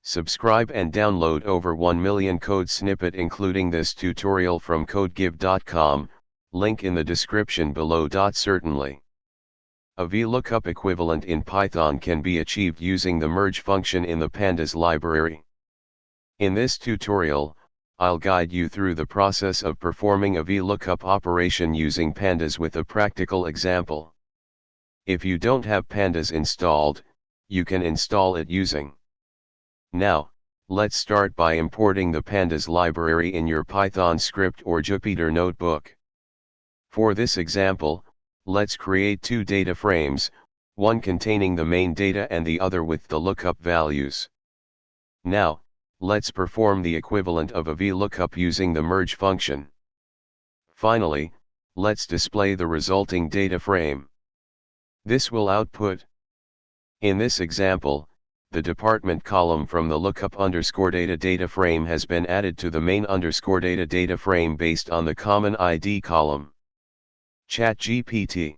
Subscribe and download over 1 million code snippet including this tutorial from codegive.com, link in the description below. Certainly. A vlookup equivalent in Python can be achieved using the merge function in the pandas library. In this tutorial, I'll guide you through the process of performing a vlookup operation using pandas with a practical example. If you don't have pandas installed, you can install it using. Now, let's start by importing the pandas library in your Python script or Jupyter notebook. For this example, let's create two data frames, one containing the main data and the other with the lookup values. Now, let's perform the equivalent of a vlookup using the merge function. Finally, let's display the resulting data frame. This will output. In this example, the department column from the lookup_data data frame has been added to the main_data data frame based on the common ID column. ChatGPT.